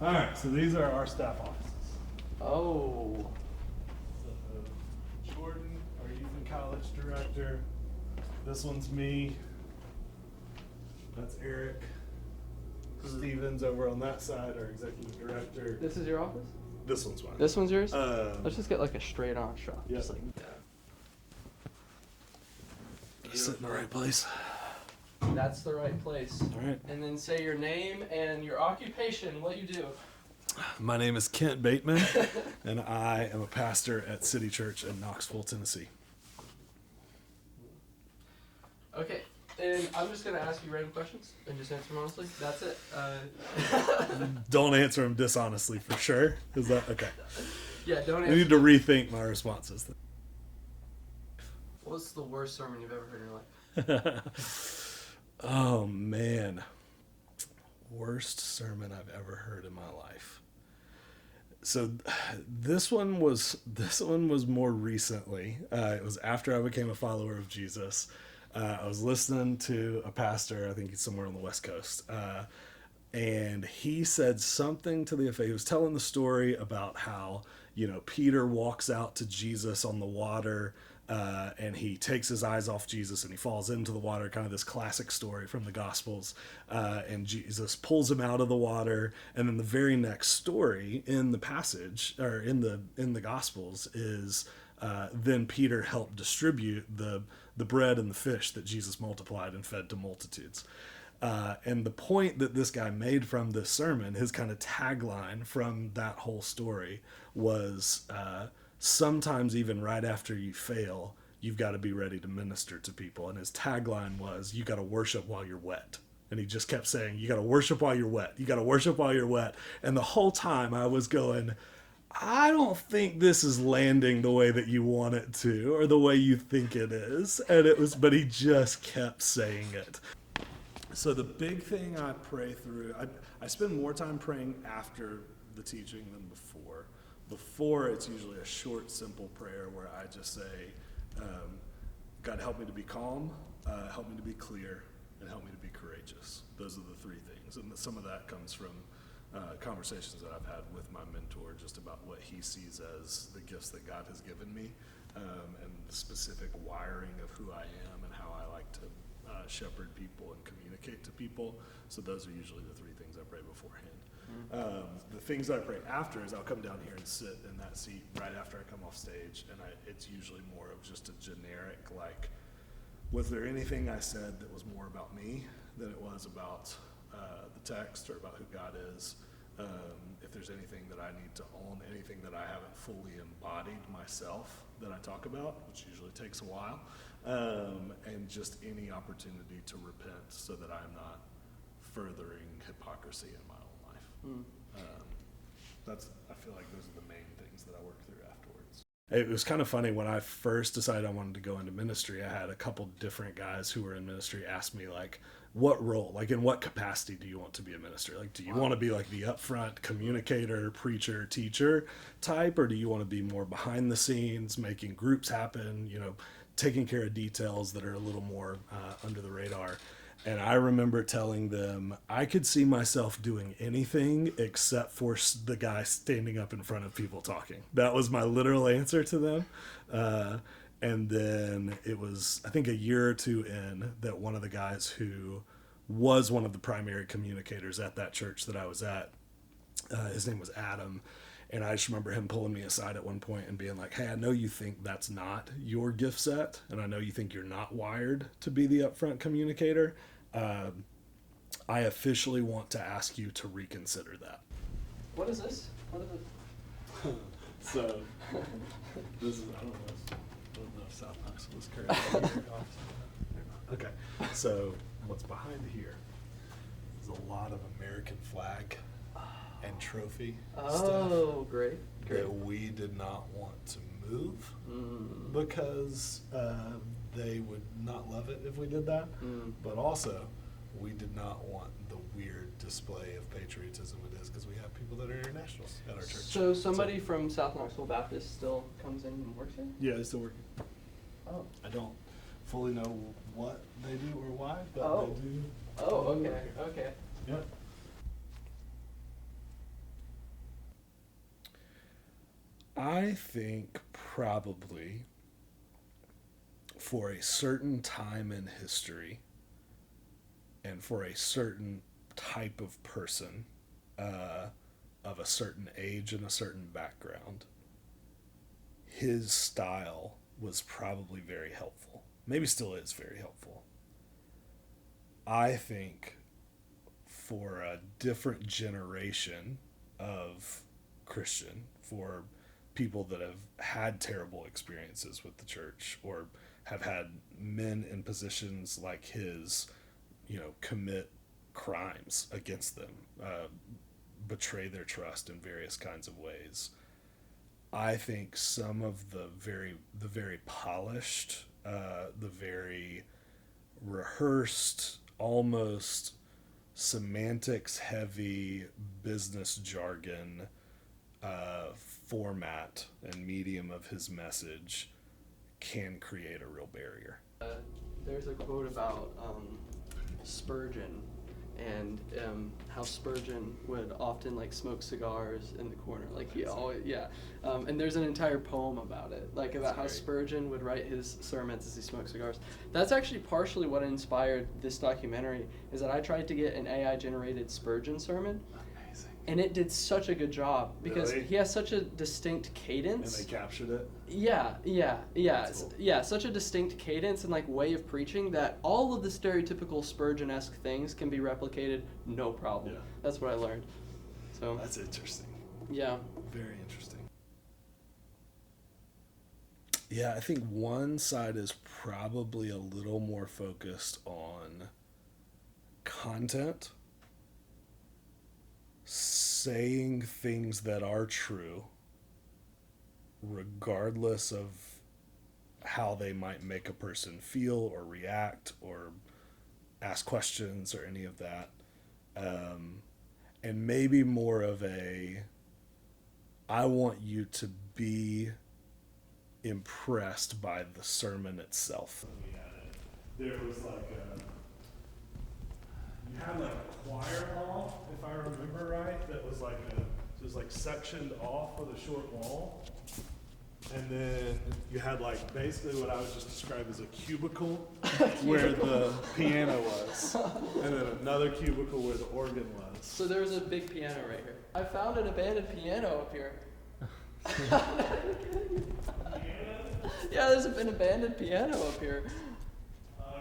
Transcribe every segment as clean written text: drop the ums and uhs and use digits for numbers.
All right, so these are our staff offices. Oh. So Jordan, our youth and college director. This one's me. That's Eric. Stevens over on that side, our executive director. This is your office? This one's mine. This one's yours? Let's just get like a straight on shot. Yeah. Just like Sit in the right place. that's the right place. All right. And then say your name and your occupation, what you do. My name is Kent Bateman, and I am a pastor at City Church in Knoxville, Tennessee. Okay, and I'm just gonna ask you random questions and just answer them honestly. That's it. Don't answer them dishonestly, for sure. Is that okay? Yeah, don't I answer. need to rethink my responses. What's the worst sermon you've ever heard in your life? Oh man, worst sermon I've ever heard in my life. So this one was more recently. It was after I became a follower of Jesus. I was listening to a pastor, I think he's somewhere on the West Coast, and he said something to the effect, he was telling the story about how, Peter walks out to Jesus on the water, and he takes his eyes off Jesus and he falls into the water, kind of this classic story from the Gospels, and Jesus pulls him out of the water, and then the very next story in the passage, or in the Gospels, is then Peter helped distribute the bread and the fish that Jesus multiplied and fed to multitudes. And the point that this guy made from this sermon, his kind of tagline from that whole story was, sometimes even right after you fail, you've got to be ready to minister to people. And his tagline was, you got to worship while you're wet. And he just kept saying, you got to worship while you're wet. You got to worship while you're wet. And the whole time I was going, I don't think this is landing the way that you want it to, or the way you think it is. But he just kept saying it. So the big thing I pray through, I spend more time praying after the teaching than before. Before, it's usually a short, simple prayer where I just say, God, help me to be calm, help me to be clear, and help me to be courageous. Those are the three things. And some of that comes from conversations that I've had with my mentor just about what he sees as the gifts that God has given me, and the specific wiring of who I am and how I like to shepherd people and communicate to people. So those are usually the three things I pray beforehand. The things I pray after is I'll come down here and sit in that seat right after I come off stage, and it's usually more of just a generic, like, was there anything I said that was more about me than it was about the text or about who God is? If there's anything that I need to own, anything that I haven't fully embodied myself that I talk about, which usually takes a while, and just any opportunity to repent so that I'm not furthering hypocrisy in my own life. I feel like those are the main things that I work through afterwards. It was kind of funny when I first decided I wanted to go into ministry. I had a couple different guys who were in ministry ask me, like, what role, like in what capacity do you want to be a minister? Like, do you want to be like the upfront communicator, preacher, teacher type, or do you want to be more behind the scenes, making groups happen, taking care of details that are a little more under the radar? And I remember telling them I could see myself doing anything except for the guy standing up in front of people talking. That was my literal answer to them. And then it was, I think, a year or two in that one of the guys who was one of the primary communicators at that church that I was at, his name was Adam. And I just remember him pulling me aside at one point and being like, hey, I know you think that's not your gift set, and I know you think you're not wired to be the upfront communicator. I officially want to ask you to reconsider that. What is this? What is it? So, this is, I don't know if South Knoxville is currently Okay, so what's behind here is a lot of American flag and trophy stuff. Oh, great. That we did not want to move because they would not love it if we did that. But also, we did not want the weird display of patriotism it is because we have people that are internationals at our church. So somebody from South Knoxville Baptist still comes in and works here? Yeah, they still work. Oh. I don't fully know what they do or why, but they do. Oh, okay, okay. Yeah. I think probably for a certain time in history and for a certain type of person of a certain age and a certain background, his style was probably very helpful. Maybe still is very helpful. I think for a different generation of Christian, for people that have had terrible experiences with the church or have had men in positions like his, commit crimes against them, betray their trust in various kinds of ways. I think some of the very polished, the very rehearsed, almost semantics heavy business jargon format and medium of his message can create a real barrier. There's a quote about Spurgeon and how Spurgeon would often like smoke cigars in the corner, like he always, and there's an entire poem about it, like about how Spurgeon would write his sermons as he smoked cigars. That's actually partially what inspired this documentary, is that I tried to get an AI generated Spurgeon sermon. And it did such a good job because he has such a distinct cadence. And they captured it? Yeah. Cool. Yeah, such a distinct cadence and like way of preaching that all of the stereotypical Spurgeon-esque things can be replicated, no problem. Yeah. That's what I learned. So that's interesting. Yeah. Very interesting. Yeah, I think one side is probably a little more focused on content, saying things that are true, regardless of how they might make a person feel or react or ask questions or any of that. And maybe more of a, I want you to be impressed by the sermon itself. There was you had like a choir hall, if I remember right, that was like sectioned off with a short wall. And then you had like basically what I would just describe as a cubicle where the piano was. And then another cubicle where the organ was. So there was a big piano right here. I found an abandoned piano up here. Yeah, there's an abandoned piano up here.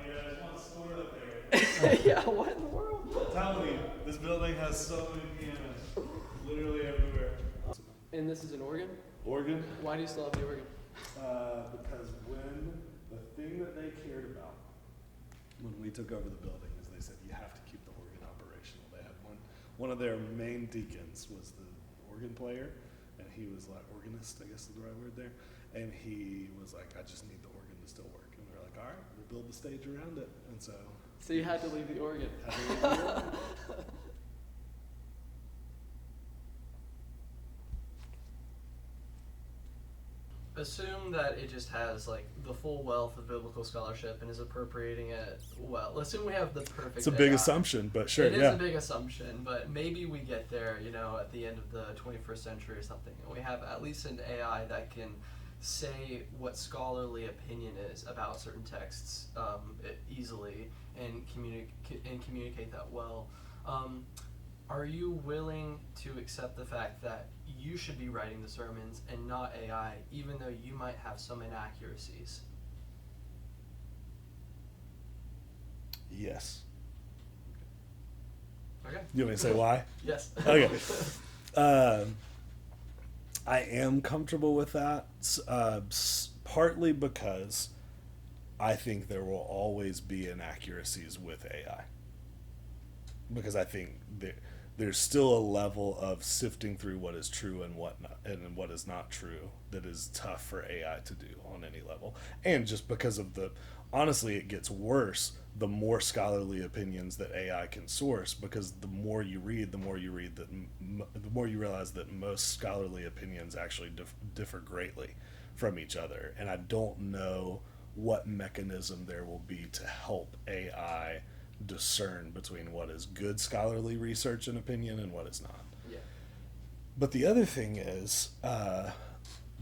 There's one stored up there. Yeah, what in the world? I'm telling you, this building has so many pianos. Literally everywhere. And this is an organ? Organ? Why do you still have the organ? Because when the thing that they cared about when we took over the building is they said you have to keep the organ operational. They had one of their main deacons was the organ player, and he was like organist, I guess is the right word there. And he was like, I just need the organ to still work. And they're like, all right, we'll build the stage around it. And so you had to leave the organ. Assume that it just has like the full wealth of biblical scholarship and is appropriating it well. Assume we have the perfect. It's a big assumption, but sure, It is a big assumption, but maybe we get there, at the end of the 21st century or something, and we have at least an AI that can say what scholarly opinion is about certain texts easily and communicate that well. Are you willing to accept the fact that you should be writing the sermons and not AI, even though you might have some inaccuracies? Yes. Okay. You want me to say why? Yes. Okay. I am comfortable with that, partly because I think there will always be inaccuracies with AI. Because I think there's still a level of sifting through what is true and what not, and what is not true that is tough for AI to do on any level. And just because of honestly, it gets worse the more scholarly opinions that AI can source, because the more you read the more you realize that most scholarly opinions actually differ greatly from each other. And I don't know what mechanism there will be to help AI discern between what is good scholarly research and opinion and what is not. Yeah. But the other thing is,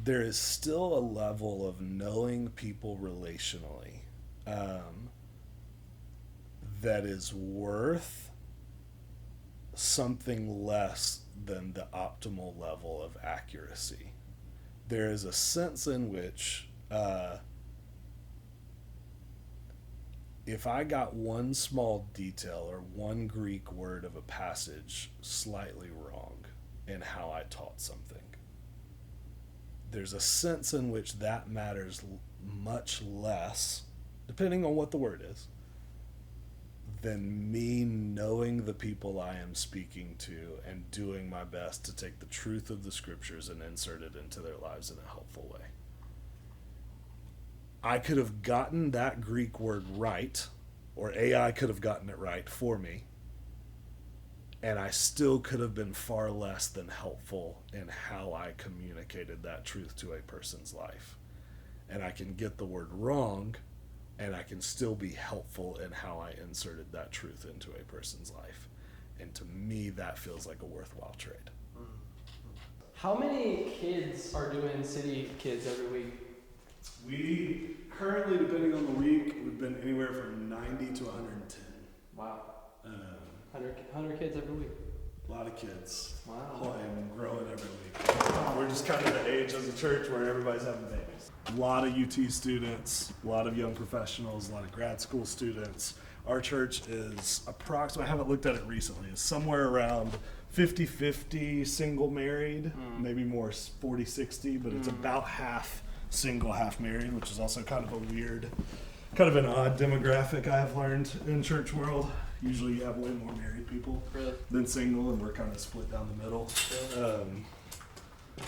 there is still a level of knowing people relationally that is worth something less than the optimal level of accuracy. There is a sense in which if I got one small detail or one Greek word of a passage slightly wrong in how I taught something, there's a sense in which that matters much less, depending on what the word is, than me knowing the people I am speaking to and doing my best to take the truth of the scriptures and insert it into their lives in a helpful way. I could have gotten that Greek word right, or AI could have gotten it right for me, and I still could have been far less than helpful in how I communicated that truth to a person's life. And I can get the word wrong, and I can still be helpful in how I inserted that truth into a person's life. And to me, that feels like a worthwhile trade. How many kids are doing City Kids every week? We currently, depending on the week, we've been anywhere from 90 to 110. Wow. 100 kids every week. A lot of kids. Wow. And growing every week. We're just kind of the age as a church where everybody's having babies. A lot of UT students, a lot of young professionals, a lot of grad school students. Our church is approximately, I haven't looked at it recently, is somewhere around 50-50 single married, maybe more 40-60, but it's about half single, half married, which is also kind of a weird, kind of an odd demographic I have learned in church world. Usually you have way more married people than single, and we're kind of split down the middle.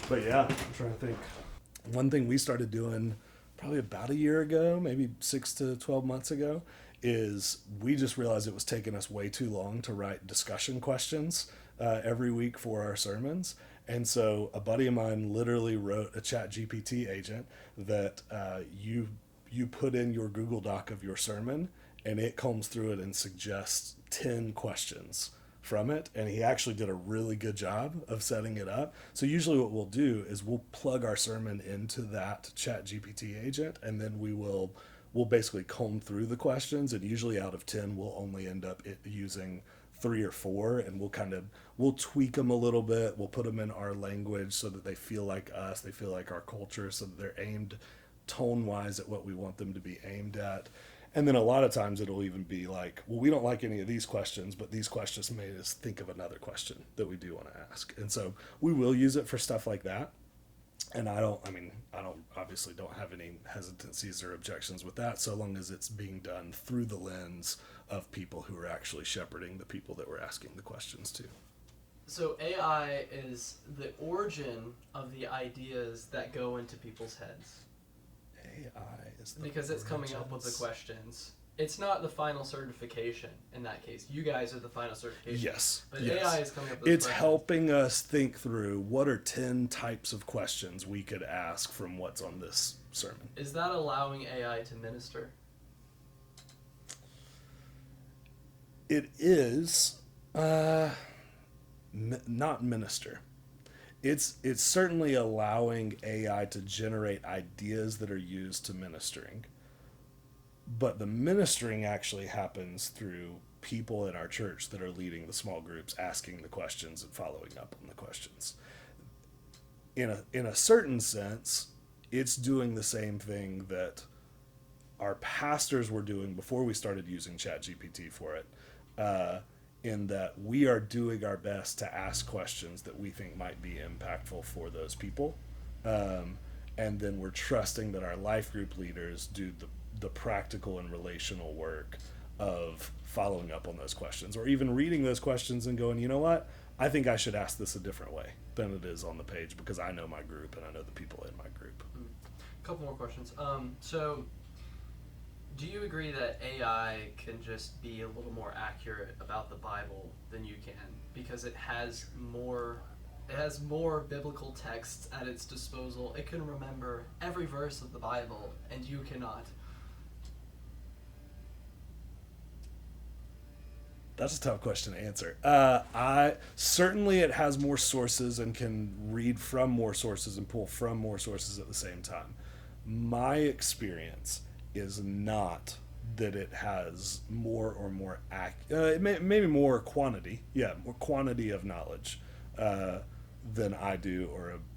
But yeah, I'm trying to think. One thing we started doing probably about a year ago, maybe 6 to 12 months ago, is we just realized it was taking us way too long to write discussion questions every week for our sermons. And so a buddy of mine literally wrote a ChatGPT agent that you put in your Google Doc of your sermon, and it combs through it and suggests 10 questions from it. And he actually did a really good job of setting it up. So usually what we'll do is we'll plug our sermon into that ChatGPT agent, and then we'll basically comb through the questions. And usually out of 10, we'll only end up using 3 or 4, and we'll tweak them a little bit. We'll put them in our language so that they feel like us, they feel like our culture, so that they're aimed tone-wise at what we want them to be aimed at. And then a lot of times it'll even be like, well, we don't like any of these questions, but these questions made us think of another question that we do want to ask. And so we will use it for stuff like that. And I don't obviously don't have any hesitancies or objections with that, so long as it's being done through the lens of people who are actually shepherding the people that we're asking the questions to. So AI is the origin of the ideas that go into people's heads. AI is the because it's coming up with the questions. It's not the final certification in that case. You guys are the final certification. Yes. But yes. AI is coming up with It's questions. helping us think through what are 10 types of questions we could ask from what's on this sermon. Is that allowing AI to minister? It is not minister. It's certainly allowing AI to generate ideas that are used to ministering. But the ministering actually happens through people in our church that are leading the small groups, asking the questions and following up on the questions. In a certain sense, it's doing the same thing that our pastors were doing before we started using ChatGPT for it, in that we are doing our best to ask questions that we think might be impactful for those people. And then we're trusting that our life group leaders do the practical and relational work of following up on those questions, or even reading those questions and going, you know what, I think I should ask this a different way than it is on the page, because I know my group and I know the people in my group. A couple more questions. So do you agree that AI can just be a little more accurate about the Bible than you can, because it has more biblical texts at its disposal? It can remember every verse of the Bible, and you cannot. That's a tough question to answer. I certainly it has more sources and can read from more sources and pull from more sources at the same time. My experience is not that it has more or more maybe more quantity, more quantity of knowledge uh, than I do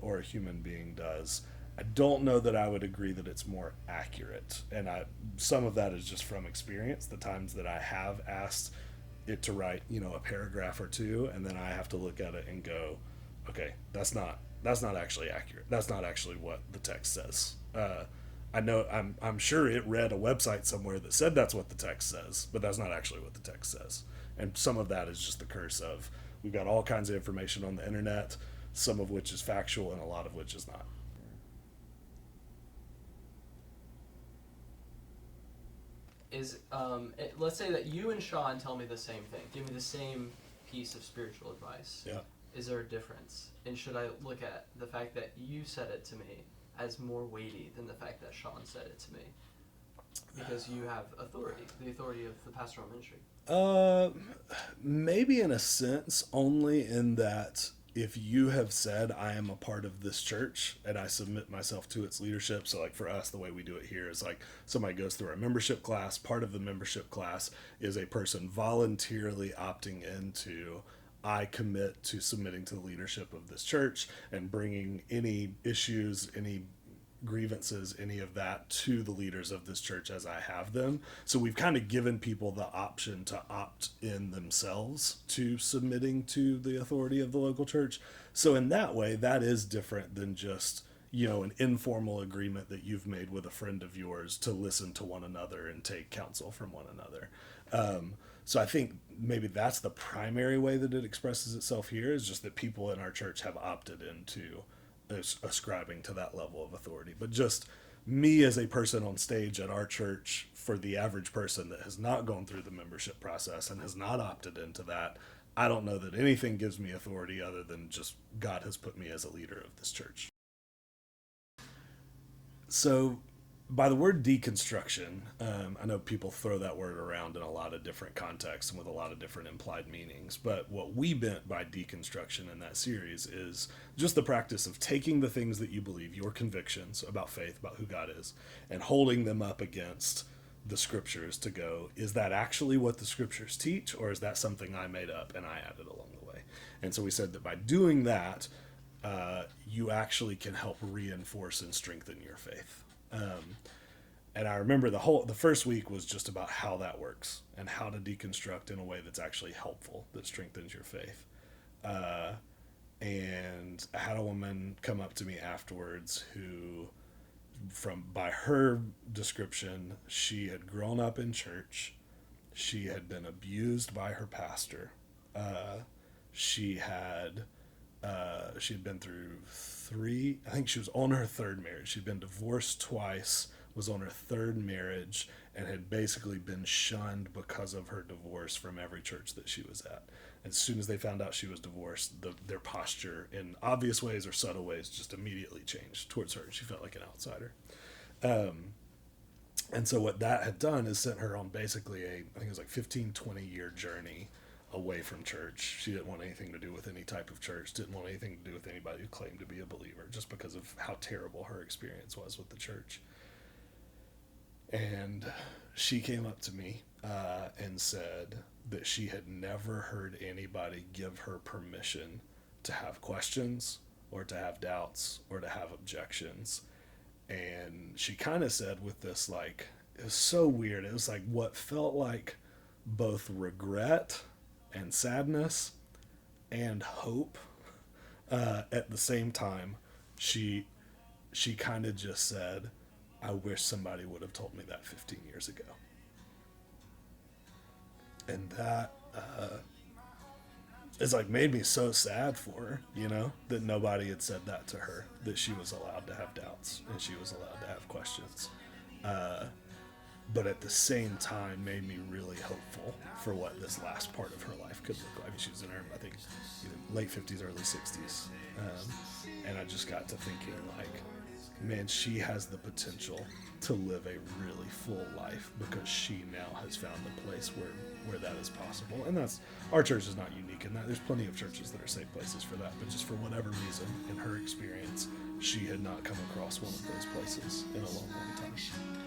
or a human being does. I don't know that I would agree that it's more accurate, and some of that is just from experience. The times that I have asked it to write, a paragraph or two, and then I have to look at it and go, okay, that's not actually accurate. That's not actually what the text says. I know I'm sure it read a website somewhere that said that's what the text says, but that's not actually what the text says. And some of that is just the curse of we've got all kinds of information on the internet, some of which is factual and a lot of which is not. Let's say that you and Sean tell me the same thing, give me the same piece of spiritual advice. Yeah. Is there a difference? And should I look at the fact that you said it to me as more weighty than the fact that Sean said it to me? Because you have authority, the authority of the pastoral ministry. Maybe in a sense, only in that if you have said I am a part of this church and I submit myself to its leadership. So like for us, the way we do it here is like somebody goes through our membership class. Part of the membership class is a person voluntarily opting into I commit to submitting to the leadership of this church and bringing any issues, any grievances, any of that to the leaders of this church as I have them. So we've kind of given people the option to opt in themselves to submitting to the authority of the local church. So in that way, that is different than just, an informal agreement that you've made with a friend of yours to listen to one another and take counsel from one another. So I think maybe that's the primary way that it expresses itself here, is just that people in our church have opted into ascribing to that level of authority. But just me as a person on stage at our church, for the average person that has not gone through the membership process and has not opted into that, I don't know that anything gives me authority other than just God has put me as a leader of this church. So by the word deconstruction, I know people throw that word around in a lot of different contexts and with a lot of different implied meanings. But what we meant by deconstruction in that series is just the practice of taking the things that you believe, your convictions about faith, about who God is, and holding them up against the scriptures to go, is that actually what the scriptures teach, or is that something I made up and I added along the way? And so we said that by doing that, you actually can help reinforce and strengthen your faith. And I remember the first week was just about how that works and how to deconstruct in a way that's actually helpful, that strengthens your faith. And I had a woman come up to me afterwards who, by her description, she had grown up in church. She had been abused by her pastor. She had been through I think she was on her third marriage. She'd been divorced twice, was on her third marriage, and had basically been shunned because of her divorce from every church that she was at. As soon as they found out she was divorced, their posture in obvious ways or subtle ways just immediately changed towards her. She felt like an outsider. And so what that had done is sent her on basically I think it was like 15, 20-year journey away from church. She didn't want anything to do with any type of church, didn't want anything to do with anybody who claimed to be a believer, just because of how terrible her experience was with the church. And she came up to me and said that she had never heard anybody give her permission to have questions or to have doubts or to have objections. And she kind of said with this, like, it was so weird. It was like what felt like both regret and sadness and hope at the same time. She kind of just said, I wish somebody would have told me that 15 years ago. And that it's like made me so sad for her, that nobody had said that to her, that she was allowed to have doubts and she was allowed to have questions. But at the same time made me really hopeful for what this last part of her life could look like. I mean, she was in her, I think, late 50s, early 60s. And I just got to thinking, like, man, she has the potential to live a really full life because she now has found a place where where that is possible. And that's, our church is not unique in that. There's plenty of churches that are safe places for that, but just for whatever reason, in her experience, she had not come across one of those places in a long, long time.